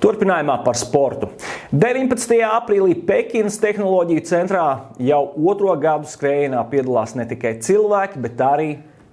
Turpinājumā par sportu. 19. aprīlī Pekinas tehnoloģiju centrā jau otro gadu skrējienā piedalās ne tikai cilvēki, bet arī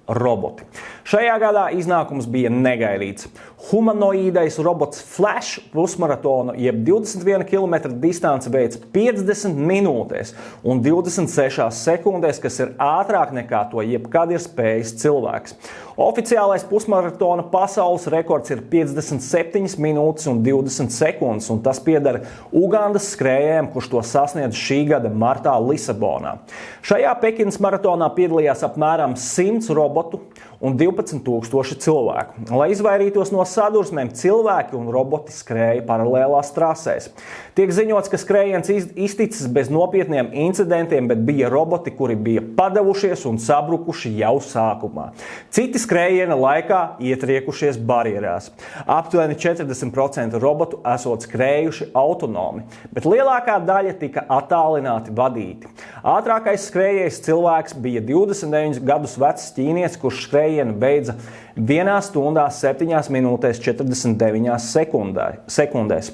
roboti. Šajā gadā iznākums bija negaidīts. Humanoīdais robots Flash pusmaratonu, jeb 21 km distanci veids 50 minūtēs un 26 sekundēs, kas ir ātrāk nekā to jebkad ir spējis cilvēks. Oficiālais pusmaratona pasaules rekords ir 57 minūtes un 20 sekundes, un tas pieder Ugandas skrējējiem, kurš to sasniedz šī gada martā Lisabonā. Šajā Pekinas maratonā piedalījās apmēram 100 robotu un 12,000 cilvēku. Lai izvairītos no sadursmēm, cilvēki un roboti skrēja paralēlās trasēs. Tiek ziņots, ka skrējiens izticis bez nopietniem incidentiem, bet bija roboti, kuri bija padavušies un sabrukuši jau sākumā. Citi skrējiena laikā ietriekušies barjerās. Aptuveni 40% robotu esot skrējuši autonomi, bet lielākā daļa tika attālināti vadīti. Ātrākais skrējējs cilvēks bija 29 gadus vecs ķīnietis, kurš skrējienu beidza 1 stundā 7 minūtēs 49 sekundēs.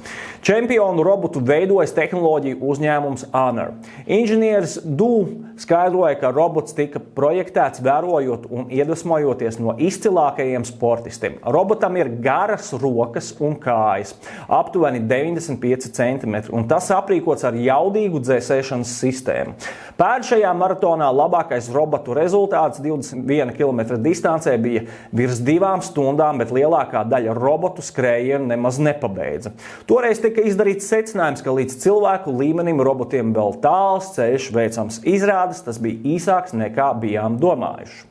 Čempionu robotu veidojas tehnoloģiju uzņēmums Honor. Inženieris Du skaidroja, ka robots tika projektēts vērojot un iedvesmojoties no izcilākajiem sportistiem. Robotam ir garas rokas un kājas, aptuveni 95 cm, un tas aprīkots ar jaudīgu dzēsēšanas sistēmu. Pēdējā maratonā labākais robotu rezultāts 21 km distancē bija virs 2 stundām, bet lielākā daļa robotu skrējienu nemaz nepabeidza. Toreiz tika izdarīts secinājums, ka līdz cilvēku līmenim robotiem vēl tāls ceļš veicams. Izrādes tas bija īsāks nekā bijām domājuši.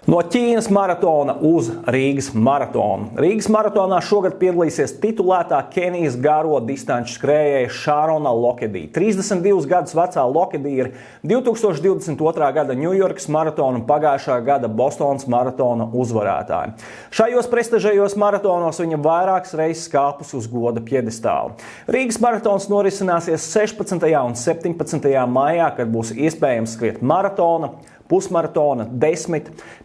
No Ķīnas maratona uz Rīgas maratonu. Rīgas maratonā šogad piedalīsies titulētā Kenijas garo distanču skrējēja Šārona Lokedī. 32 gadus vecā Lokedī ir 2022. gada Ņujorkas maratona un pagājušā gada Bostonas maratona uzvarētāja. Šajos prestižajos maratonos viņa vairākas reizes kāpus uz goda pjedestālu. Rīgas maratons norisināsies 16. un 17. maijā, kad būs iespējams skriet maratona, pusmaratona, 10,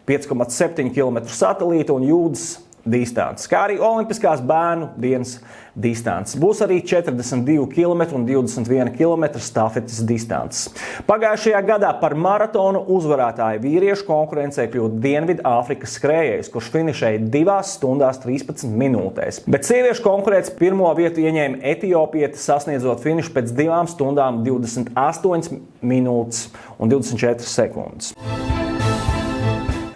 5,7 km satelīta un jūdzes distances, kā arī olimpiskās bērnu dienas distances. Būs arī 42 km un 21 km stafetes distances. Pagājušajā gadā par maratonu uzvarētāju vīriešu konkurencē kļūt Dienvidāfrikas skrējējs, kurš finišēja 2 stundās 13 minūtēs. Bet sieviešu konkurēts pirmo vietu ieņēma etiopieti, sasniedzot finišu pēc 2 stundām 28 minūtes un 24 sekundes.